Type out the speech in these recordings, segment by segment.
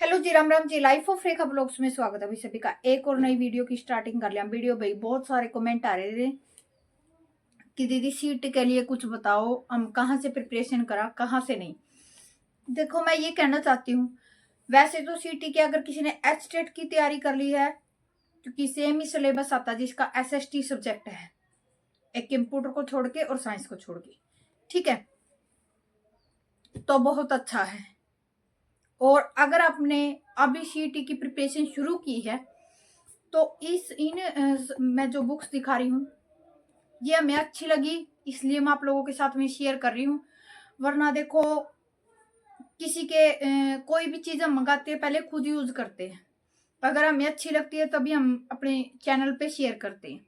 Hello ji, Ram Ram ji. Life of Rekha blogs में स्वागत है अभी सभी का। एक और नई वीडियो की स्टार्टिंग कर लिया। वीडियो भाई बहुत सारे कमेंट आ रहे थे कि दीदी सीट के लिए कुछ बताओ, हम कहाँ से प्रिपरेशन करा, कहाँ से नहीं। देखो, मैं ये कहना चाहती हूँ, वैसे तो सीटी के अगर किसी ने एच टेट की तैयारी कर ली है, क्योंकि सेम ही सिलेबस आता है जिसका एसएसटी सब्जेक्ट है, एक कंप्यूटर को छोड़ के और साइंस को छोड़ के, ठीक है, तो बहुत अच्छा है। और अगर आपने अभी सीटी की प्रिपरेशन शुरू की है तो मैं जो बुक्स दिखा रही हूँ ये हमें अच्छी लगी, इसलिए मैं आप लोगों के साथ में शेयर कर रही हूँ। वरना देखो, किसी के कोई भी चीज हम मंगाते हैं पहले खुद यूज करते हैं, अगर हमें अच्छी लगती है तभी हम अपने चैनल पे शेयर करते हैं।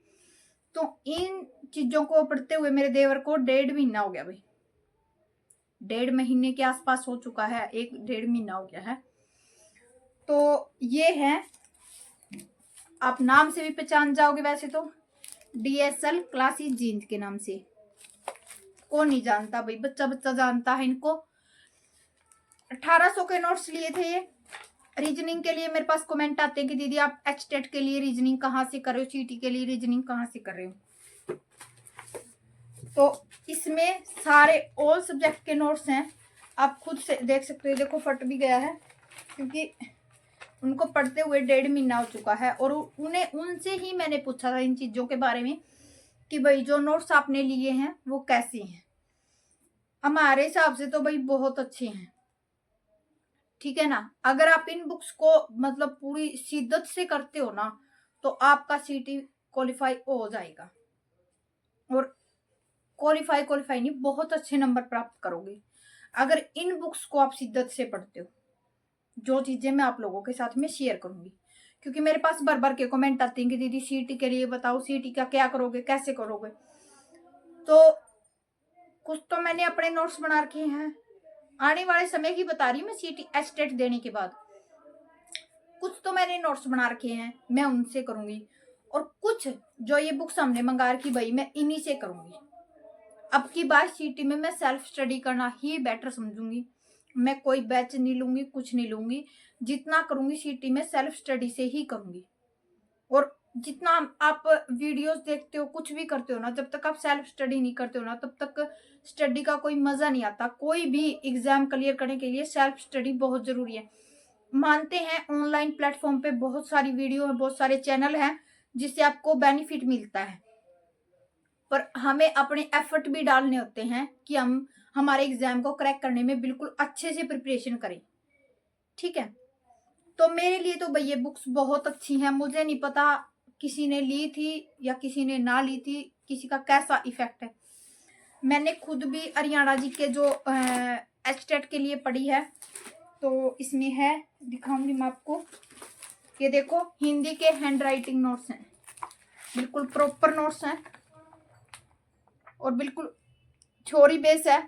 तो इन चीजों को पढ़ते हुए मेरे देवर को 1.5 महीना हो गया भाई, 1.5 महीने के आसपास हो चुका है, 1-1.5 महीना हो गया है। तो ये है, आप नाम से भी पहचान जाओगे वैसे तो, डीएसएल क्लासिक जीन्स के नाम से। कौन नहीं जानता भाई, बच्चा बच्चा जानता है इनको। 1800 के नोट्स लिए थे ये। रीजनिंग के लिए मेरे पास कमेंट आते हैं कि दीदी आप एच टेट के लिए रीजनिंग कहाँ से कर रहे हो, सीटी के लिए रीजनिंग कहाँ से कर रहे हो। तो इसमें सारे ऑल सब्जेक्ट के नोट्स हैं, आप खुद से देख सकते हो। देखो फट भी गया है क्योंकि उनको पढ़ते हुए 1.5 महीना हो चुका है। और उन्हें उनसे ही मैंने पूछा था इन चीजों के बारे में कि भाई जो नोट्स आपने लिए हैं वो कैसे हैं। हमारे हिसाब से तो भाई बहुत अच्छे हैं, ठीक है ना। अगर आप इन बुक्स को मतलब पूरी शिद्दत से करते हो ना तो आपका सीटी क्वालिफाई हो जाएगा, और क्वालिफाई नहीं, बहुत अच्छे नंबर प्राप्त करोगे अगर इन बुक्स को आप शिद्दत से पढ़ते हो। जो चीजें मैं आप लोगों के साथ में शेयर करूंगी, क्योंकि मेरे पास भर भर के कमेंट आते हैं कि दीदी सीटी के लिए बताओ, सीटी का क्या करोगे, कैसे करोगे। तो कुछ तो मैंने अपने नोट्स बना रखे हैं, आने वाले समय की बता रही हूँ मैं, सीटी एच टेट देने के बाद कुछ तो मैंने नोट्स बना रखे हैं, मैं उनसे करूंगी। और कुछ जो ये बुक्स हमने मंगा रखी भाई, मैं इन्हीं से करूंगी। अब की बार सीटी में मैं सेल्फ स्टडी करना ही बेटर समझूंगी। मैं कोई बैच नहीं लूंगी, कुछ नहीं लूंगी। जितना करूंगी सीटी में सेल्फ स्टडी से ही करूंगी। और जितना आप वीडियोस देखते हो, कुछ भी करते हो ना, जब तक आप सेल्फ स्टडी नहीं करते हो ना तब तक स्टडी का कोई मजा नहीं आता। कोई भी एग्जाम क्लियर करने के लिए सेल्फ स्टडी बहुत जरूरी है। मानते हैं ऑनलाइन प्लेटफॉर्म पे बहुत सारी वीडियो है, बहुत सारे चैनल हैं जिससे आपको बेनिफिट मिलता है, पर हमें अपने एफर्ट भी डालने होते हैं कि हम हमारे एग्जाम को क्रैक करने में बिल्कुल अच्छे से प्रिपरेशन करें, ठीक है। तो मेरे लिए तो भाई ये बुक्स बहुत अच्छी हैं। मुझे नहीं पता किसी ने ली थी या किसी ने ना ली थी, किसी का कैसा इफेक्ट है। मैंने खुद भी हरियाणा जी के जो एच टेट के लिए पढ़ी है, तो इसमें है, दिखाऊंगी मैं आपको। ये देखो, हिंदी के हैंड राइटिंग नोट्स हैं, बिल्कुल प्रॉपर नोट्स हैं और बिल्कुल थ्योरी बेस है,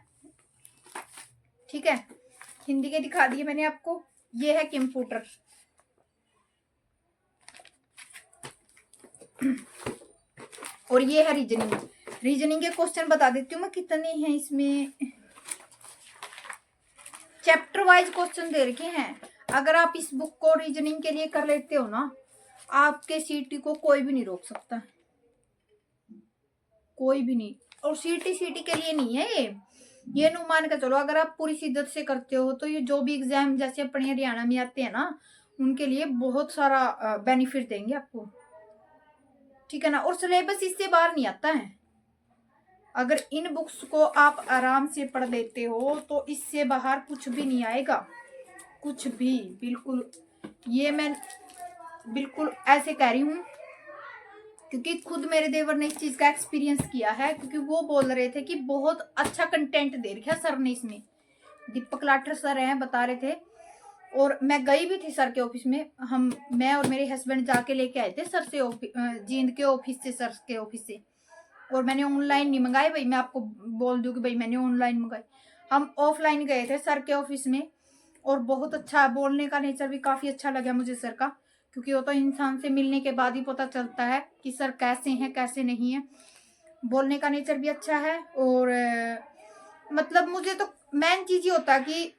ठीक है। हिंदी के दिखा दिए मैंने आपको। ये है कंप्यूटर, और ये है रीजनिंग। रीजनिंग के क्वेश्चन बता देती हूँ मैं कितने हैं इसमें। चैप्टर वाइज क्वेश्चन दे रखे हैं। अगर आप इस बुक को रीजनिंग के लिए कर लेते हो ना, आपके सीटी को कोई भी नहीं रोक सकता, कोई भी नहीं। और सीटी सीटी के लिए नहीं है ये नु मान के चलो, अगर आप पूरी शिद्दत से करते हो तो ये जो भी एग्जाम जैसे अपने हरियाणा में आते हैं ना, उनके लिए बहुत सारा बेनिफिट देंगे आपको, ठीक है ना। और सिलेबस इससे बाहर नहीं आता है। अगर इन बुक्स को आप आराम से पढ़ लेते हो तो इससे बाहर कुछ भी नहीं आएगा, कुछ भी, बिल्कुल। ये मैं बिल्कुल ऐसे कह रही हूँ क्योंकि खुद मेरे देवर ने इस चीज का एक्सपीरियंस किया है, क्योंकि वो बोल रहे थे कि बहुत अच्छा कंटेंट दे रखा सर ने इसमें। दीपक लाठर सर हैं, बता रहे थे। और मैं गई भी थी सर के ऑफिस में। मैं और मेरे हस्बैंड जाके लेके आए थे सर से, जींद के ऑफिस से, सर के ऑफिस से। और मैंने ऑनलाइन नहीं मंगाए भाई, मैं आपको बोल दूं कि भाई मैंने ऑनलाइन मंगाए। हम ऑफलाइन गए थे सर के ऑफिस में। और बहुत अच्छा, बोलने का नेचर भी काफी अच्छा लगा मुझे सर का, क्योंकि वो तो इंसान से मिलने के बाद ही पता चलता है कि सर कैसे हैं कैसे नहीं है। बोलने का नेचर भी अच्छा है। और मतलब मुझे तो मेन चीज ही होता है कि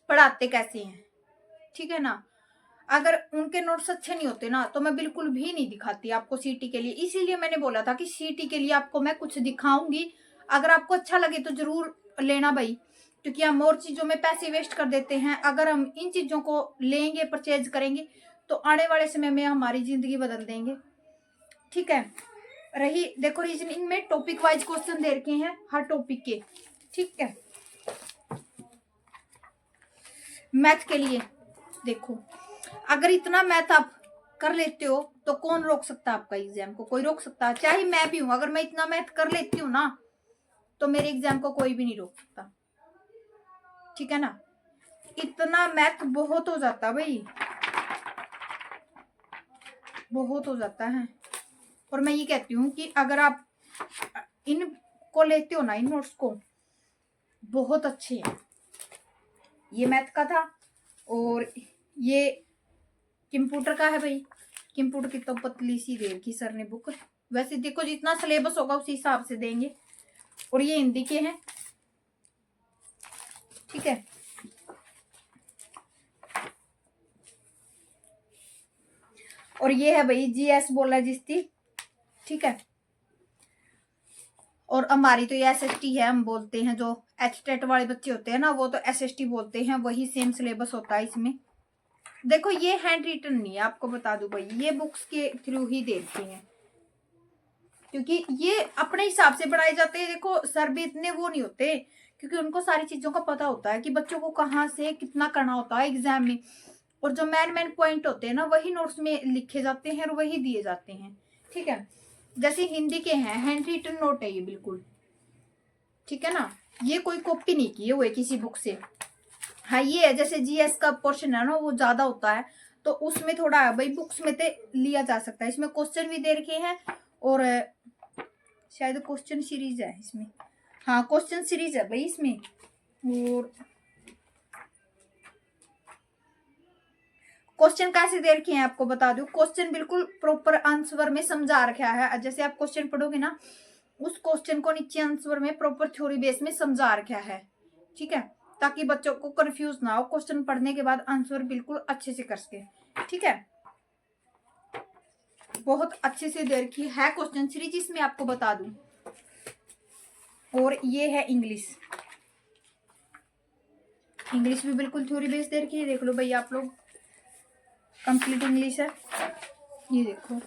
पढ़ाते कैसे हैं, ठीक है ना। अगर उनके नोट्स अच्छे नहीं होते ना तो मैं बिल्कुल भी नहीं दिखाती आपको सीटी के लिए। इसीलिए मैंने बोला था कि सीटी के लिए आपको मैं कुछ दिखाऊंगी, अगर आपको अच्छा लगे तो जरूर लेना भाई, क्योंकि हम और चीजों में पैसे वेस्ट कर देते हैं। अगर हम इन चीजों को लेंगे, परचेज करेंगे, तो आने वाले समय में हमारी जिंदगी बदल देंगे। ठीक है। रही देखो रीजनिंग में टॉपिक वाइज क्वेश्चन दे रखे हैं हर टॉपिक के। ठीक है। मैथ के लिए देखो, अगर इतना मैथ आप कर लेते हो तो कौन रोक सकता है आपका एग्जाम को? कोई रोक सकता है? चाहे मैं भी हूं, अगर मैं इतना मैथ कर लेती हूँ ना तो मेरे एग्जाम को कोई भी नहीं रोक सकता। ठीक है ना। इतना मैथ बहुत हो जाता है भाई, बहुत हो जाता है। और मैं ये कहती हूँ कि अगर आप इनको लेते हो ना, इन नोट्स को, बहुत अच्छे हैं। ये मैथ का था और ये कंप्यूटर का है भाई। कंप्यूटर की तो पतली सी दे रखी सर ने बुक। वैसे देखो जितना सिलेबस होगा उसी हिसाब से देंगे। और ये हिंदी के हैं। ठीक है। और ये है भाई जीएस बोला जिसकी। ठीक है। और हमारी तो ये एसएसटी है, हम बोलते हैं जो एचटेट वाले बच्चे होते हैं ना वो तो एसएसटी बोलते हैं, वही सेम सिलेबस होता है इसमें। देखो ये हैंड रिटन नहीं है, आपको बता दूं भाई, ये बुक्स के थ्रू ही देते हैं, क्योंकि ये अपने हिसाब से पढ़ाए जाते हैं। देखो सर भी इतने वो नहीं होते, क्योंकि उनको सारी चीजों का पता होता है कि बच्चों को कहाँ से कितना करना होता है एग्जाम में। और जो मेन पॉइंट होते हैं ना वही नोट्स में लिखे जाते हैं और वही दिए जाते हैं। ठीक है। जैसे हिंदी के हैं, हैंड रिटन नोट है ये बिल्कुल। ठीक है ना। ये कोई कॉपी नहीं किए हुए किसी बुक से। हाँ ये है, जैसे जीएस का पोर्शन है ना वो ज्यादा होता है तो उसमें थोड़ा है भाई, बुक्स में तो लिया जा सकता है। इसमें क्वेश्चन भी दे रखे हैं और शायद क्वेश्चन सीरीज है इसमें। हाँ क्वेश्चन सीरीज है भाई इसमें। और क्वेश्चन कैसे दे रखे हैं आपको बता दूं, क्वेश्चन बिल्कुल प्रॉपर आंसर में समझा रखा है। जैसे आप क्वेश्चन पढ़ोगे ना उस क्वेश्चन को नीचे आंसर में प्रॉपर थ्योरी बेस में समझा रखा है। ठीक है। ताकि बच्चों को कंफ्यूज ना हो, क्वेश्चन पढ़ने के बाद आंसर बिल्कुल अच्छे से कर सके। ठीक है। बहुत अच्छे से दे रखी है क्वेश्चन सीरीज इसमें, आपको बता दूं। और ये है इंग्लिश। इंग्लिश भी बिल्कुल थ्योरी बेस दे रखी है, देख लो भाई आप लोग, कंप्लीट इंग्लिश है ये देखो।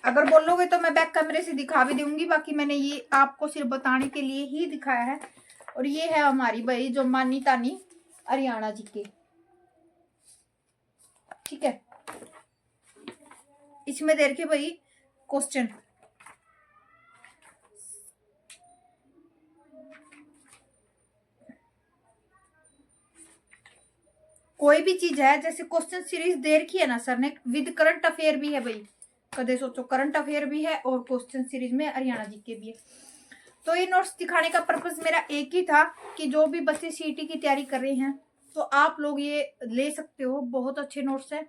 अगर बोलोगे तो मैं बैक कैमरे से दिखा भी दूंगी, बाकी मैंने ये आपको सिर्फ बताने के लिए ही दिखाया है। और ये है हमारी भाई जो मानी तानी हरियाणा जी के। ठीक है। इसमें दे रखे भाई क्वेश्चन, कोई भी चीज है, जैसे क्वेश्चन सीरीज दे रखी है ना सर ने, विद करंट अफेयर भी है भाई। कदे सोचो, करंट अफेयर भी है और क्वेश्चन सीरीज में हरियाणा जी के भी है। तो ये नोट्स दिखाने का पर्पस मेरा एक ही था कि जो भी बच्चे सीटी की तैयारी कर रहे हैं तो आप लोग ये ले सकते हो, बहुत अच्छे नोट्स है।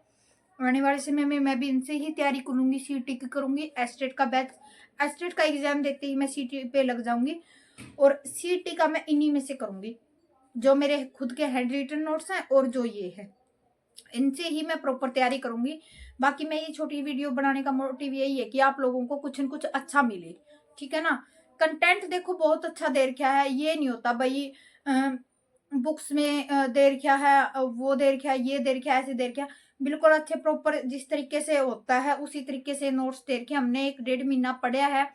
आने वाले समय में मैं भी इनसे ही तैयारी करूंगी, सीटी की करूंगी। एस्टेट का बैच, एस्टेट का एग्जाम देते ही मैं सीटी पे लग जाऊंगी और सीटी का मैं इन्हीं में से करूंगी, जो मेरे खुद के हैंड रिटन नोट्स हैं और जो ये है, इनसे ही मैं प्रॉपर तैयारी करूंगी। बाकी मैं ये छोटी वीडियो बनाने का मोटिव यही है कि आप लोगों को कुछ न कुछ अच्छा मिले। ठीक है ना। कंटेंट देखो बहुत अच्छा दे रखा है, ये नहीं होता भाई बुक्स में दे रखा है, वो दे रखा है, ये दे रखा है, ऐसे दे रखा है। बिल्कुल अच्छे प्रॉपर जिस तरीके से होता है उसी तरीके से नोट्स दे रखे। हमने 1-1.5 महीना पढ़ा है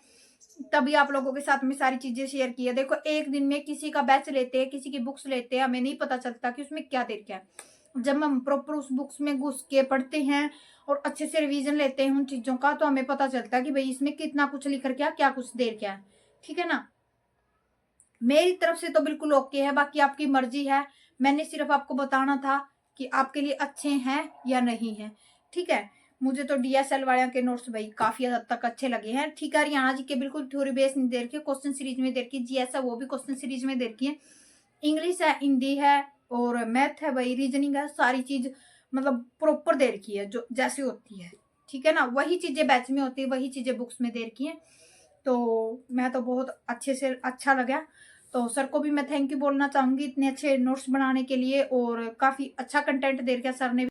तभी आप लोगों के साथ में सारी चीजें शेयर की है। देखो एक दिन में किसी का बैच लेते हैं, किसी की बुक्स लेते हैं, हमें नहीं पता चलता कि उसमें क्या दे रखा है। जब हम प्रॉपर उस बुक्स में घुस के पढ़ते हैं और अच्छे से रिवीजन लेते हैं उन चीजों का, तो हमें पता चलता है कि भाई इसमें कितना कुछ लिख रखा, क्या कुछ दे रखा है। ठीक है ना। मेरी तरफ से तो बिल्कुल ओके है, बाकी आपकी मर्जी है। मैंने सिर्फ आपको बताना था कि आपके लिए अच्छे हैं या नहीं है। ठीक है। मुझे तो डीएसएल वाले के नोट्स भाई काफी हद तक अच्छे लगे हैं। ठीक है। हरियाणा जी के बिल्कुल थ्योरी बेस नहीं दे रखी, क्वेश्चन सीरीज में दे रखी, जीएस है वो भी क्वेश्चन सीरीज में दे रखी है, इंग्लिश है, हिंदी है और मैथ है भाई, रीजनिंग है, सारी चीज मतलब प्रॉपर दे रखी है जो जैसे होती है। ठीक है ना। वही चीजें बैच में होती है, वही चीजें बुक्स में दे रखी है। तो मैं तो बहुत अच्छे से अच्छा लगा। तो सर को भी मैं थैंक यू बोलना चाहूँगी इतने अच्छे नोट्स बनाने के लिए, और काफ़ी अच्छा कंटेंट दे रखा सर ने।